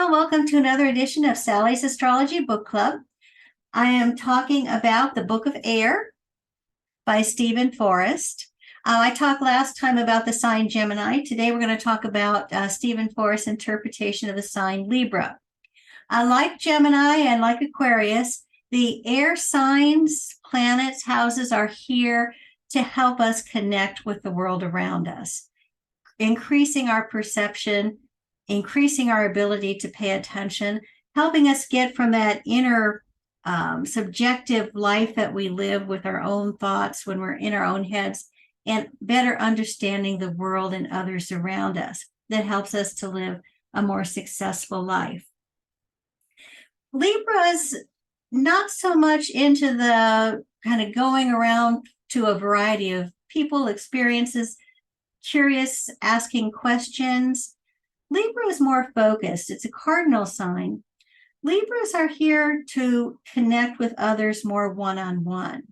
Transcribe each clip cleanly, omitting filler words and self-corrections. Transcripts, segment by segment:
Hello, welcome to another edition of Sally's Astrology Book Club. I am talking about the Book of Air by Steven Forrest. I talked last time about the sign Gemini. Today we're going to talk about Steven Forrest's interpretation of the sign Libra. Like Gemini and like Aquarius, the air signs, planets, houses are here to help us connect with the world around us, increasing our perception, increasing our ability to pay attention, helping us get from that inner subjective life that we live with our own thoughts when we're in our own heads, and better understanding the world and others around us. That helps us to live a more successful life. Libra's not so much into the kind of going around to a variety of people, experiences, curious, asking questions. Libra is more focused. It's a cardinal sign. Libras are here to connect with others more one-on-one.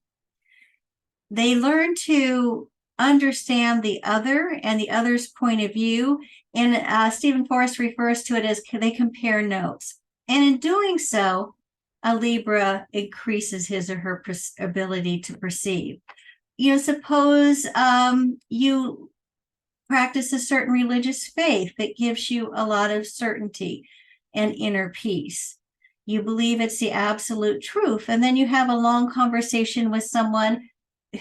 They learn to understand the other and the other's point of view. And Steven Forrest refers to it as they compare notes. And in doing so, a Libra increases his or her ability to perceive. Suppose you practice a certain religious faith that gives you a lot of certainty and inner peace. You believe it's the absolute truth, and then you have a long conversation with someone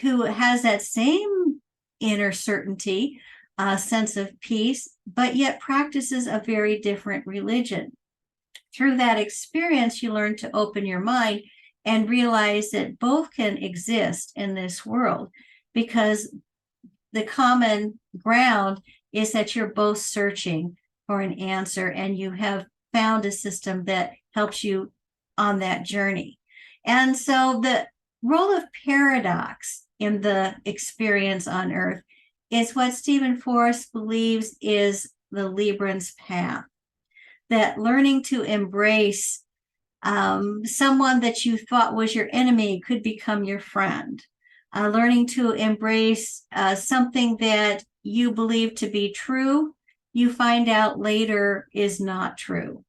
who has that same inner certainty, sense of peace, but yet practices a very different religion. Through that experience, you learn to open your mind and realize that both can exist in this world, because the common ground is that you're both searching for an answer, and you have found a system that helps you on that journey. And so the role of paradox in the experience on Earth is what Steven Forrest believes is the Libran's path. That learning to embrace someone that you thought was your enemy could become your friend. Learning to embrace something that you believe to be true, you find out later is not true.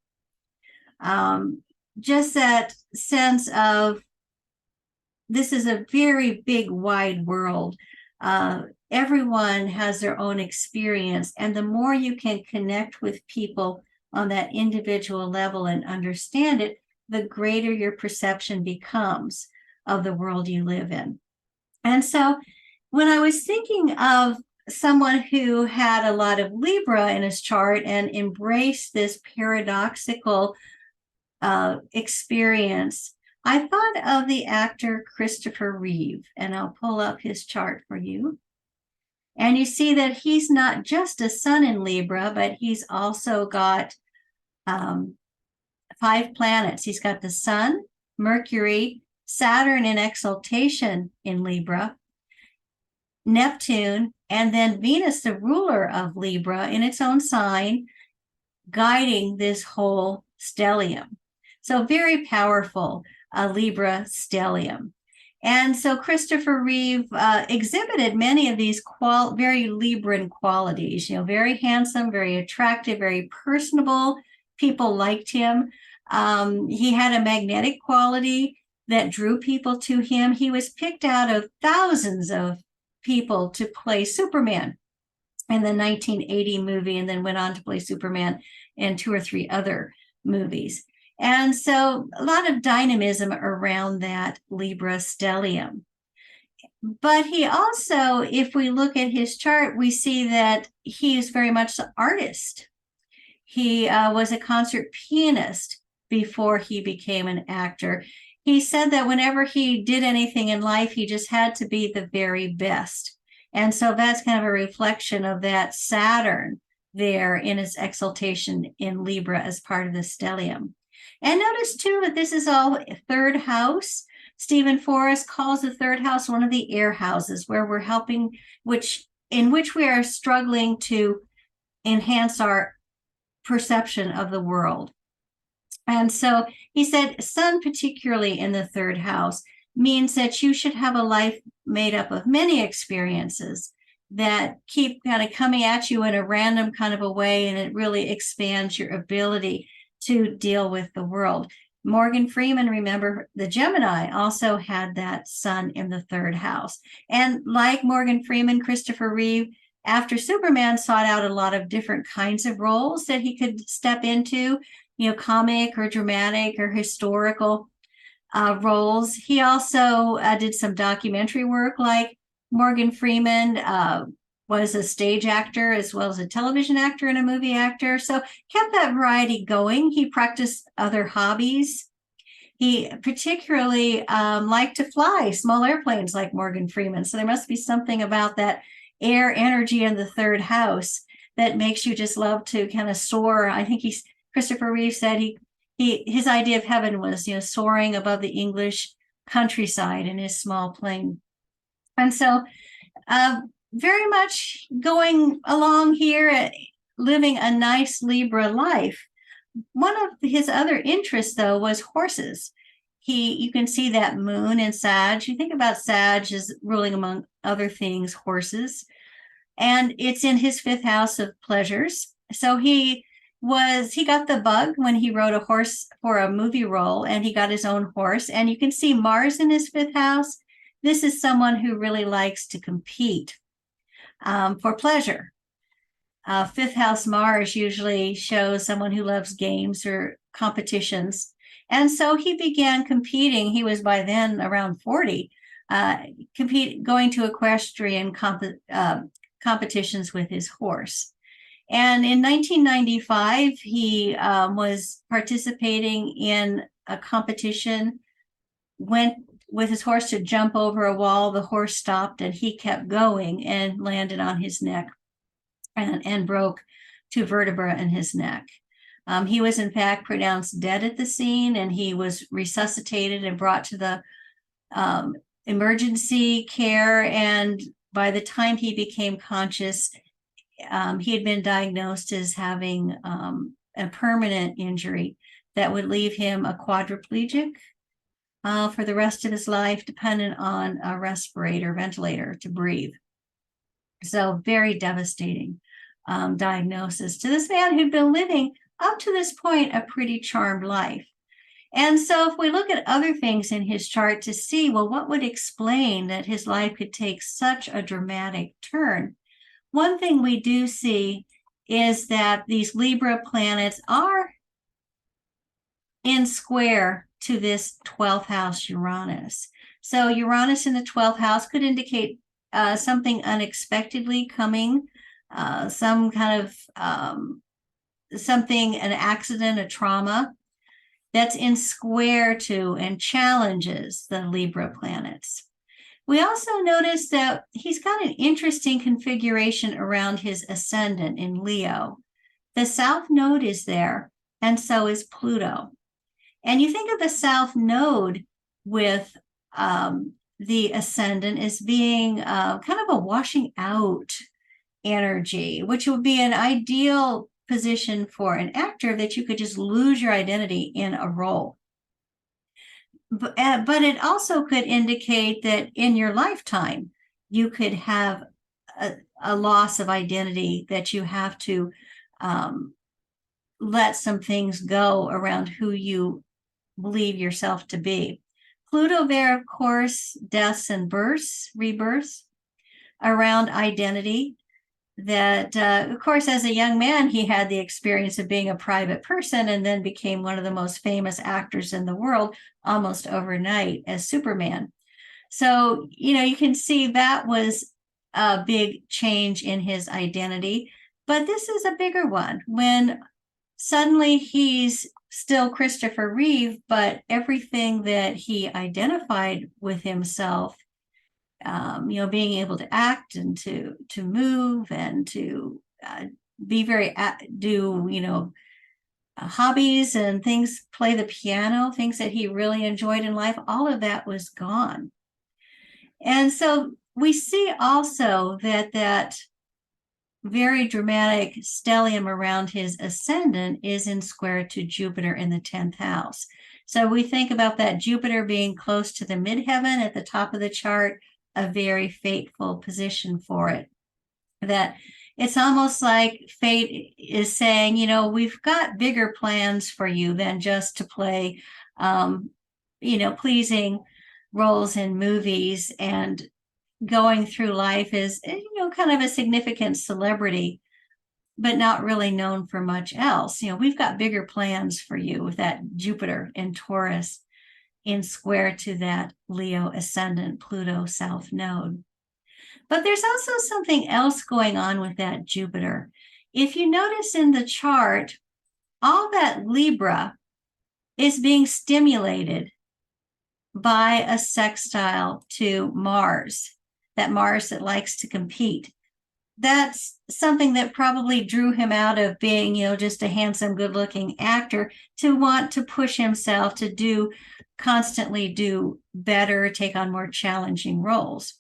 Just that sense of this is a very big, wide world. Everyone has their own experience, and the more you can connect with people on that individual level and understand it, the greater your perception becomes of the world you live in. And so when I was thinking of someone who had a lot of Libra in his chart and embraced this paradoxical experience, I thought of the actor Christopher Reeve, and I'll pull up his chart for you. And you see that he's not just a sun in Libra, but he's also got 5 planets. He's got the sun, Mercury, Saturn in exaltation in Libra, Neptune, and then Venus, the ruler of Libra, in its own sign, guiding this whole stellium. So very powerful, Libra stellium. And so Christopher Reeve exhibited many of these very Libran qualities, very handsome, very attractive, very personable. People liked him. He had a magnetic quality that drew people to him. He was picked out of thousands of people to play Superman in the 1980 movie, and then went on to play Superman in 2 or 3 other movies. And so a lot of dynamism around that Libra stellium. But he also, if we look at his chart, we see that he is very much an artist. He was a concert pianist before he became an actor. He said that whenever he did anything in life, he just had to be the very best. And so that's kind of a reflection of that Saturn there in its exaltation in Libra as part of the stellium. And notice too that this is all 3rd house. Steven Forrest calls the 3rd house one of the air houses, where we're helping, in which we are struggling to enhance our perception of the world. And so he said, sun, particularly in the 3rd house, means that you should have a life made up of many experiences that keep kind of coming at you in a random kind of a way, and it really expands your ability to deal with the world. Morgan Freeman, remember, the Gemini also had that sun in the third house. And like Morgan Freeman, Christopher Reeve, after Superman, sought out a lot of different kinds of roles that he could step into, comic or dramatic or historical roles. He also did some documentary work, like Morgan Freeman was a stage actor as well as a television actor and a movie actor. So kept that variety going. He practiced other hobbies. He particularly liked to fly small airplanes like Morgan Freeman. So there must be something about that air energy in the third house that makes you just love to kind of soar. I think Christopher Reeve said his idea of heaven was, soaring above the English countryside in his small plane. And so very much going along here, living a nice Libra life. One of his other interests, though, was horses. You can see that moon in Sag. You think about Sag as ruling, among other things, horses. And it's in his fifth house of pleasures. So he got the bug when he wrote a horse for a movie role, and he got his own horse. And you can see Mars in his fifth house. This is someone who really likes to compete for pleasure. Fifth house Mars usually shows someone who loves games or competitions. And so he began competing. He was by then around 40, going to equestrian competitions with his horse. And in 1995, he was participating in a competition, went with his horse to jump over a wall. The horse stopped and he kept going and landed on his neck and broke 2 vertebrae in his neck. He was in fact pronounced dead at the scene, and he was resuscitated and brought to the emergency care. And by the time he became conscious, he had been diagnosed as having a permanent injury that would leave him a quadriplegic for the rest of his life, dependent on a ventilator to breathe. So very devastating diagnosis to this man who'd been living up to this point a pretty charmed life. And so if we look at other things in his chart to see, well, what would explain that his life could take such a dramatic turn? One thing we do see is that these Libra planets are in square to this 12th house Uranus. So Uranus in the 12th house could indicate something unexpectedly coming, some kind of something, an accident, a trauma that's in square to and challenges the Libra planets. We also notice that he's got an interesting configuration around his ascendant in Leo. The South Node is there, and so is Pluto. And you think of the South Node with the ascendant as being kind of a washing out energy, which would be an ideal position for an actor, that you could just lose your identity in a role. But it also could indicate that in your lifetime, you could have a loss of identity, that you have to let some things go around who you believe yourself to be. Pluto there, of course, deaths and rebirths around identity. That, of course, as a young man, he had the experience of being a private person and then became one of the most famous actors in the world almost overnight as Superman. So, you can see that was a big change in his identity. But this is a bigger one, when suddenly he's still Christopher Reeve, but everything that he identified with himself, being able to act and to move and to be hobbies and things, play the piano, things that he really enjoyed in life, all of that was gone. And so we see also that very dramatic stellium around his ascendant is in square to Jupiter in the 10th house. So we think about that Jupiter being close to the midheaven at the top of the chart, a very fateful position for it. That It's almost like fate is saying, we've got bigger plans for you than just to play, pleasing roles in movies and going through life as, kind of a significant celebrity, but not really known for much else. We've got bigger plans for you with that Jupiter in Taurus in square to that Leo ascendant Pluto South Node. But there's also something else going on with that Jupiter. If you notice in the chart, all that Libra is being stimulated by a sextile to Mars, that Mars that likes to compete. That's something that probably drew him out of being, just a handsome, good-looking actor to want to push himself to constantly do better, take on more challenging roles.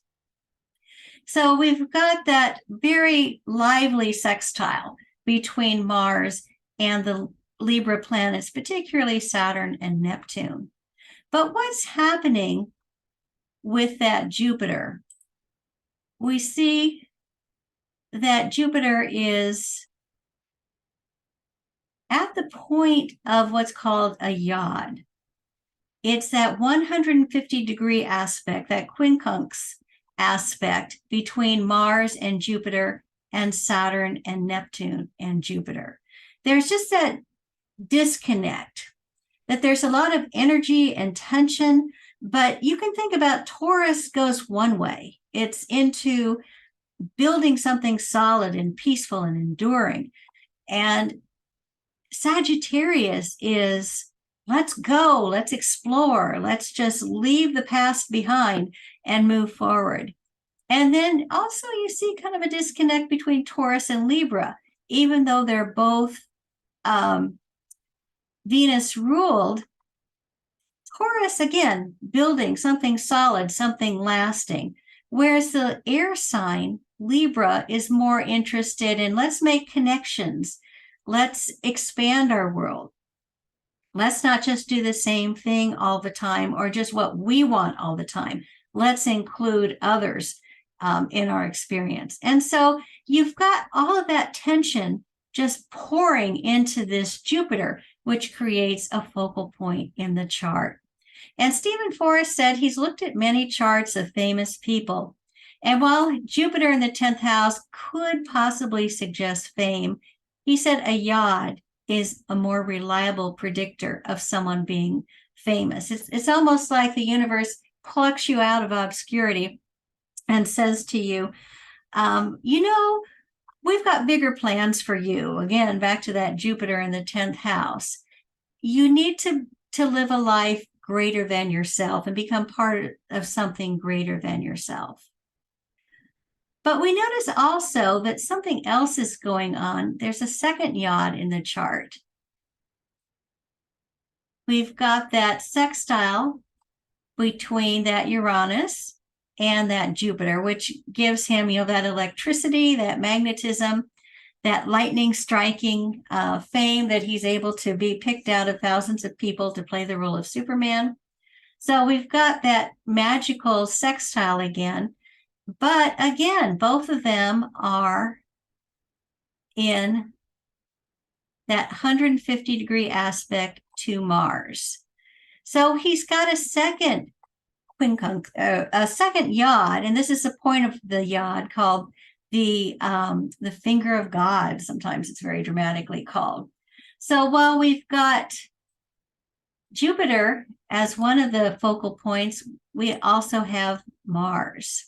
So we've got that very lively sextile between Mars and the Libra planets, particularly Saturn and Neptune. But what's happening with that Jupiter? We see that Jupiter is at the point of what's called a yod. It's that 150-degree aspect, that quincunx aspect between Mars and Jupiter and Saturn and Neptune and Jupiter. There's just that disconnect, that there's a lot of energy and tension, but you can think about Taurus goes one way. It's into building something solid and peaceful and enduring. And Sagittarius is, let's go, let's explore, let's just leave the past behind and move forward. And then also you see kind of a disconnect between Taurus and Libra, even though they're both Venus ruled. Taurus, again, building something solid, something lasting, whereas the air sign, Libra, is more interested in let's make connections. Let's expand our world. Let's not just do the same thing all the time or just what we want all the time. Let's include others in our experience. And so you've got all of that tension just pouring into this Jupiter, which creates a focal point in the chart. And Stephen Forrest said he's looked at many charts of famous people. And while Jupiter in the 10th house could possibly suggest fame, he said a yod is a more reliable predictor of someone being famous. It's almost like the universe plucks you out of obscurity and says to you, we've got bigger plans for you. Again, back to that Jupiter in the 10th house. You need to live a life greater than yourself and become part of something greater than yourself. But we notice also that something else is going on. There's a second yod in the chart. We've got that sextile between that Uranus and that Jupiter, which gives him, that electricity, that magnetism, that lightning striking fame that he's able to be picked out of thousands of people to play the role of Superman. So we've got that magical sextile again. But again, both of them are in that 150-degree aspect to Mars. So he's got a second quincunx, a second yod, and this is the point of the yod called the finger of God. Sometimes it's very dramatically called. So while we've got Jupiter as one of the focal points, we also have Mars.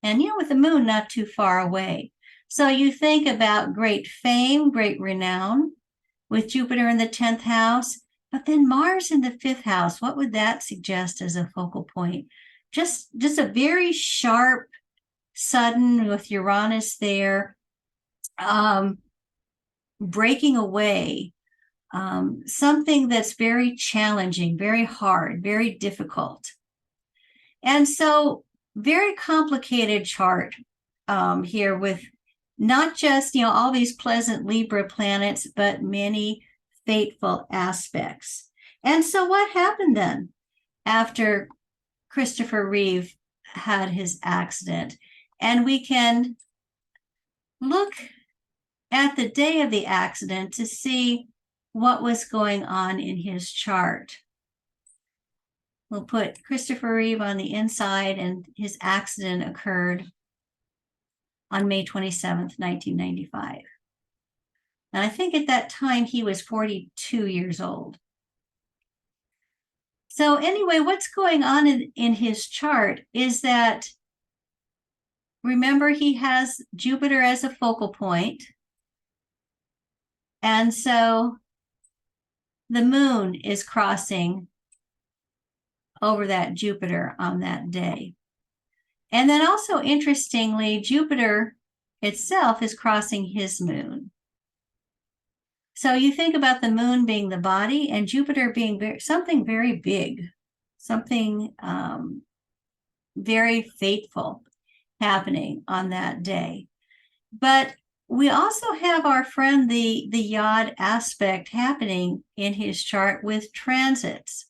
And, with the moon not too far away. So you think about great fame, great renown with Jupiter in the 10th house, but then Mars in the 5th house. What would that suggest as a focal point? Just a very sharp, sudden, with Uranus there, breaking away, something that's very challenging, very hard, very difficult. And so very complicated chart here with not just, all these pleasant Libra planets, but many fateful aspects. And so what happened then after Christopher Reeve had his accident? And we can look at the day of the accident to see what was going on in his chart. We'll put Christopher Reeve on the inside, and his accident occurred on May 27th, 1995. And I think at that time he was 42 years old. So anyway, what's going on in his chart is that, remember, he has Jupiter as a focal point. And so the moon is crossing over that Jupiter on that day. And then also, interestingly, Jupiter itself is crossing his moon. So you think about the moon being the body and Jupiter being something very big, something very fateful happening on that day. But we also have our friend, the Yod aspect happening in his chart with transits.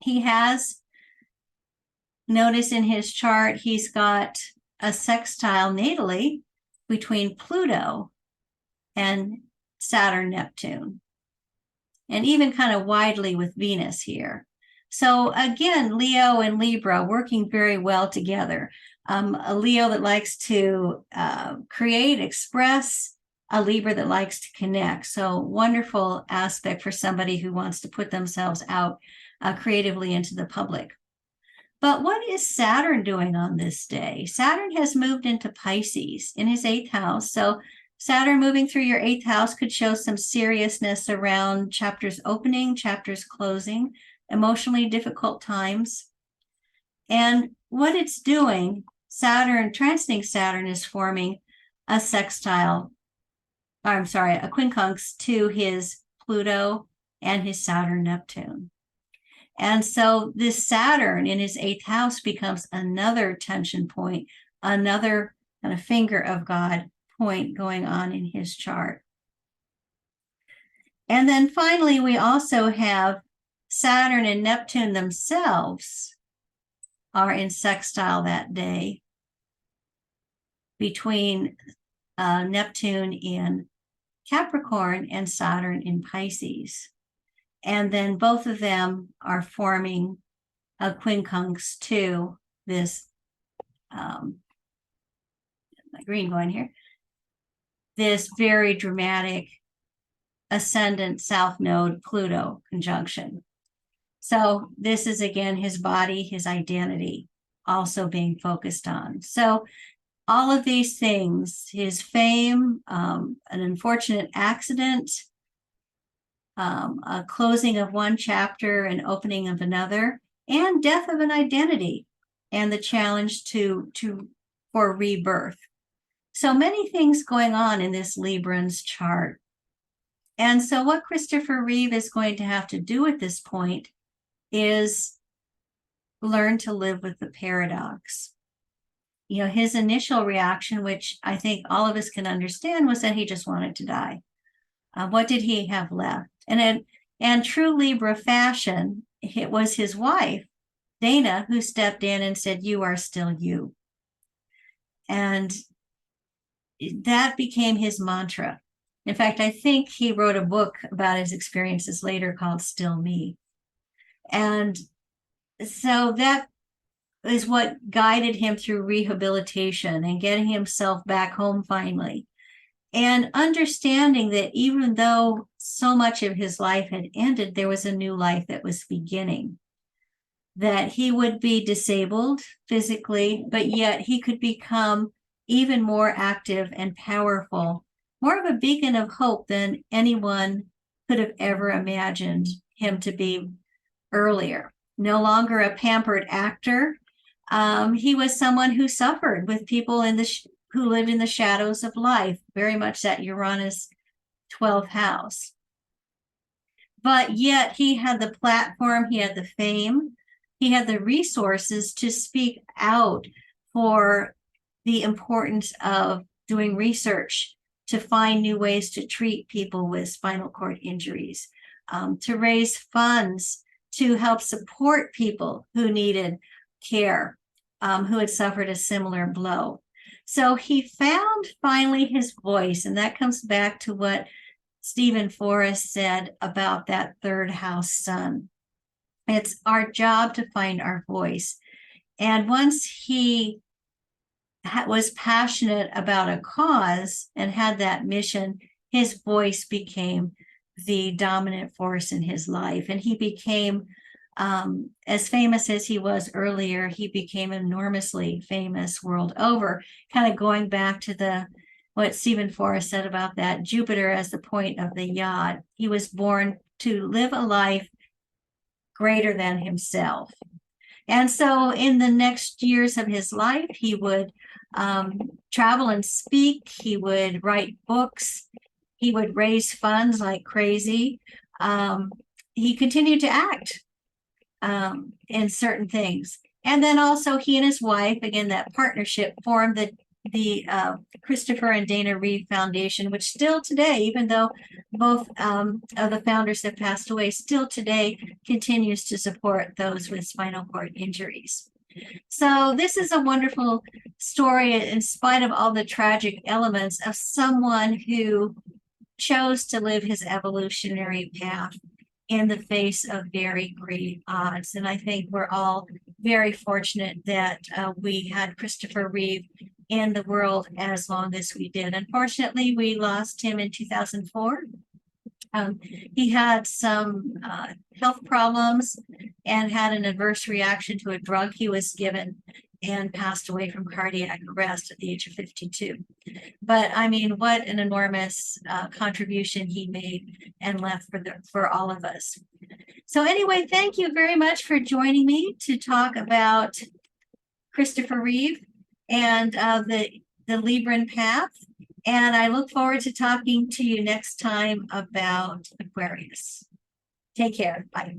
He has, notice in his chart, he's got a sextile natally between Pluto and Saturn, Neptune, and even kind of widely with Venus here. So again, Leo and Libra working very well together. A Leo that likes to create, express, a Libra that likes to connect. So wonderful aspect for somebody who wants to put themselves out creatively into the public. But what is Saturn doing on this day? Saturn has moved into Pisces in his 8th house. So Saturn moving through your 8th house could show some seriousness around chapters opening, chapters closing, emotionally difficult times. And what it's doing, Saturn, transiting Saturn, is forming a sextile, a quincunx to his Pluto and his Saturn, Neptune. And so this Saturn in his 8th house becomes another tension point, another kind of finger of God point going on in his chart. And then finally, we also have Saturn and Neptune themselves are in sextile that day between Neptune in Capricorn and Saturn in Pisces. And then both of them are forming a quincunx to this, my green going here, this very dramatic ascendant south node Pluto conjunction. So this is, again, his body, his identity also being focused on. So all of these things, his fame, an unfortunate accident, a closing of one chapter and opening of another, and death of an identity, and the challenge for rebirth. So many things going on in this Libran's chart. And so what Christopher Reeve is going to have to do at this point is learn to live with the paradox. You know, his initial reaction, which I think all of us can understand, was that he just wanted to die. What did he have left? And in true Libra fashion, it was his wife, Dana, who stepped in and said, "You are still you." And that became his mantra. In fact, I think he wrote a book about his experiences later called Still Me. And so that is what guided him through rehabilitation and getting himself back home finally. And understanding that even though so much of his life had ended, there was a new life that was beginning. That he would be disabled physically, but yet he could become even more active and powerful, more of a beacon of hope than anyone could have ever imagined him to be earlier. No longer a pampered actor. He was someone who suffered with people who lived in the shadows of life, very much that Uranus 12th house. But yet he had the platform, he had the fame, he had the resources to speak out for the importance of doing research to find new ways to treat people with spinal cord injuries, to raise funds to help support people who needed care, who had suffered a similar blow. So he found finally his voice, and that comes back to what Stephen Forrest said about that third house sun. It's our job to find our voice. And once he was passionate about a cause and had that mission, his voice became the dominant force in his life. And he became, as famous as he was earlier, he became enormously famous world over, kind of going back to what Stephen Forrest said about that Jupiter as the point of the yacht. He was born to live a life greater than himself. And so in the next years of his life, he would travel and speak. He would write books. He would raise funds like crazy. He continued to act in certain things. And then also he and his wife, again, that partnership formed the Christopher and Dana Reeve Foundation, which still today, even though both of the founders have passed away, still today continues to support those with spinal cord injuries. So this is a wonderful story in spite of all the tragic elements of someone who chose to live his evolutionary path in the face of very great odds. And I think we're all very fortunate that we had Christopher Reeve in the world as long as we did. Unfortunately, we lost him in 2004. He had some health problems and had an adverse reaction to a drug he was given and passed away from cardiac arrest at the age of 52. But I mean, what an enormous contribution he made and left for all of us. So anyway, thank you very much for joining me to talk about Christopher Reeve and the Libran path. And I look forward to talking to you next time about Aquarius. Take care. Bye.